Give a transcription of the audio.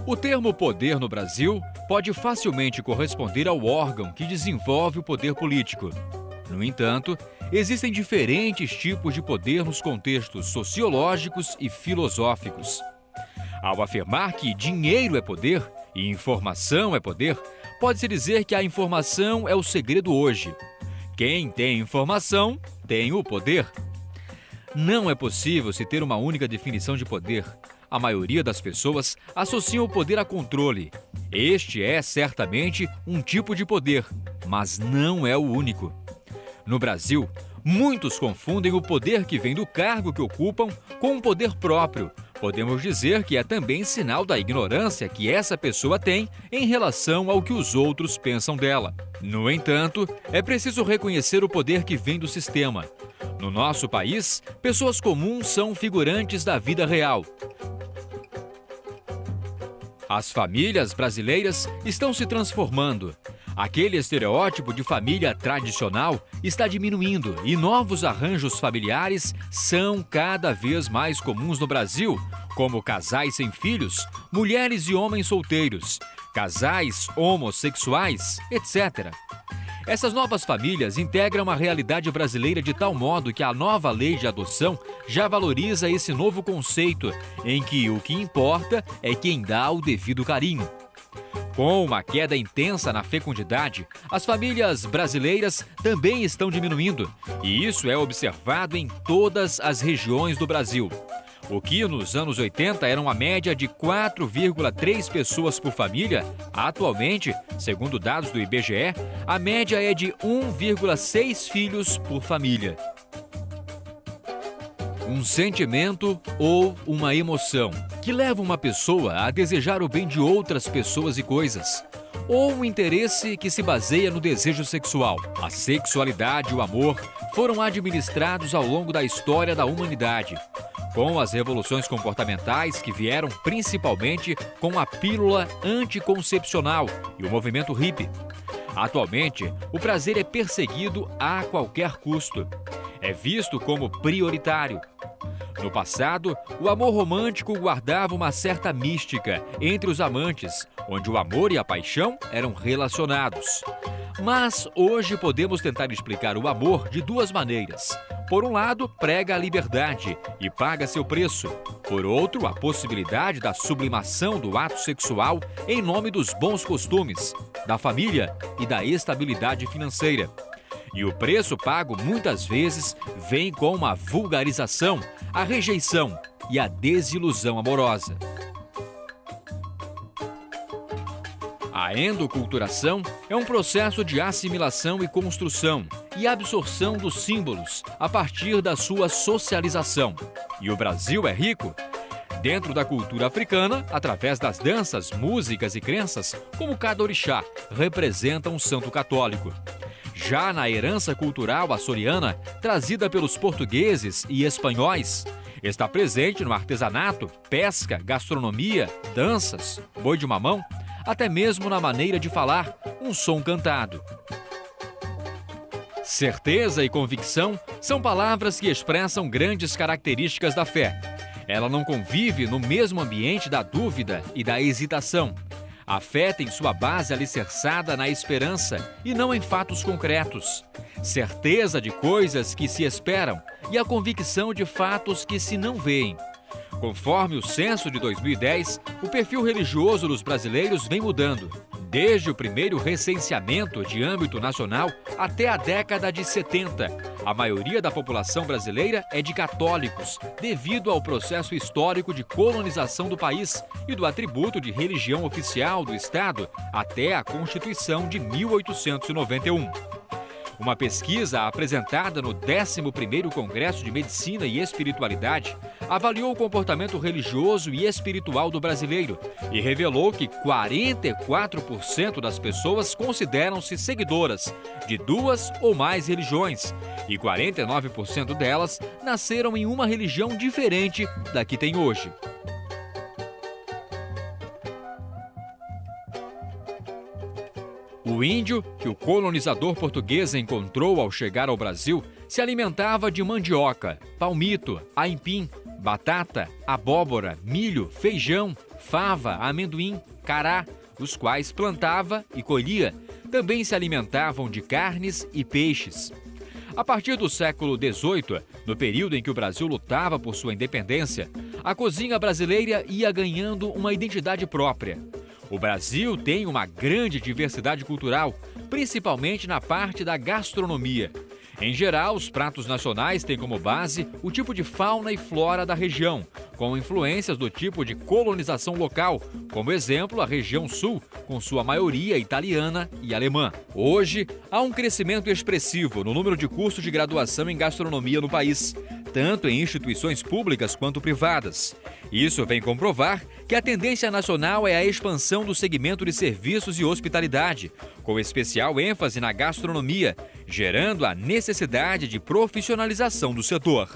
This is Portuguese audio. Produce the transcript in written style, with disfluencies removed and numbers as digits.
O termo poder no Brasil pode facilmente corresponder ao órgão que desenvolve o poder político. No entanto, existem diferentes tipos de poder nos contextos sociológicos e filosóficos. Ao afirmar que dinheiro é poder e informação é poder, pode-se dizer que a informação é o segredo hoje. Quem tem informação tem o poder. Não é possível se ter uma única definição de poder. A maioria das pessoas associa o poder a controle. Este é certamente um tipo de poder, mas não é o único. No Brasil, muitos confundem o poder que vem do cargo que ocupam com um poder próprio. Podemos dizer que é também sinal da ignorância que essa pessoa tem em relação ao que os outros pensam dela. No entanto, é preciso reconhecer o poder que vem do sistema. No nosso país, pessoas comuns são figurantes da vida real. As famílias brasileiras estão se transformando. Aquele estereótipo de família tradicional está diminuindo e novos arranjos familiares são cada vez mais comuns no Brasil, como casais sem filhos, mulheres e homens solteiros, casais homossexuais, etc. Essas novas famílias integram a realidade brasileira de tal modo que a nova lei de adoção já valoriza esse novo conceito, em que o que importa é quem dá o devido carinho. Com uma queda intensa na fecundidade, as famílias brasileiras também estão diminuindo, e isso é observado em todas as regiões do Brasil. O que nos anos 80 era uma média de 4,3 pessoas por família, atualmente, segundo dados do IBGE, a média é de 1,6 filhos por família. Um sentimento ou uma emoção que leva uma pessoa a desejar o bem de outras pessoas e coisas. Ou um interesse que se baseia no desejo sexual. A sexualidade e o amor foram administrados ao longo da história da humanidade, com as revoluções comportamentais que vieram principalmente com a pílula anticoncepcional e o movimento hippie. Atualmente, o prazer é perseguido a qualquer custo. É visto como prioritário. No passado, o amor romântico guardava uma certa mística entre os amantes, onde o amor e a paixão eram relacionados. Mas hoje podemos tentar explicar o amor de duas maneiras. Por um lado, prega a liberdade e paga seu preço. Por outro, a possibilidade da sublimação do ato sexual em nome dos bons costumes, da família e da estabilidade financeira. E o preço pago, muitas vezes, vem com uma vulgarização, a rejeição e a desilusão amorosa. A endoculturação é um processo de assimilação e construção e absorção dos símbolos a partir da sua socialização. E o Brasil é rico dentro da cultura africana, através das danças, músicas e crenças, como cada orixá representa um santo católico. Já na herança cultural açoriana, trazida pelos portugueses e espanhóis, está presente no artesanato, pesca, gastronomia, danças, boi de mamão, até mesmo na maneira de falar, um som cantado. Certeza e convicção são palavras que expressam grandes características da fé. Ela não convive no mesmo ambiente da dúvida e da hesitação. A fé tem sua base alicerçada na esperança e não em fatos concretos. Certeza de coisas que se esperam e a convicção de fatos que se não veem. Conforme o censo de 2010, o perfil religioso dos brasileiros vem mudando. Desde o primeiro recenseamento de âmbito nacional até a década de 70, a maioria da população brasileira é de católicos, devido ao processo histórico de colonização do país e do atributo de religião oficial do Estado até a Constituição de 1891. Uma pesquisa apresentada no 11º Congresso de Medicina e Espiritualidade avaliou o comportamento religioso e espiritual do brasileiro e revelou que 44% das pessoas consideram-se seguidoras de duas ou mais religiões e 49% delas nasceram em uma religião diferente da que tem hoje. O índio, que o colonizador português encontrou ao chegar ao Brasil, se alimentava de mandioca, palmito, aipim, batata, abóbora, milho, feijão, fava, amendoim, cará, os quais plantava e colhia. Também se alimentavam de carnes e peixes. A partir do século XVIII, no período em que o Brasil lutava por sua independência, a cozinha brasileira ia ganhando uma identidade própria. O Brasil tem uma grande diversidade cultural, principalmente na parte da gastronomia. Em geral, os pratos nacionais têm como base o tipo de fauna e flora da região, com influências do tipo de colonização local, como exemplo a região sul, com sua maioria italiana e alemã. Hoje, há um crescimento expressivo no número de cursos de graduação em gastronomia no país, tanto em instituições públicas quanto privadas. Isso vem comprovar que a tendência nacional é a expansão do segmento de serviços e hospitalidade, com especial ênfase na gastronomia, gerando a necessidade de profissionalização do setor.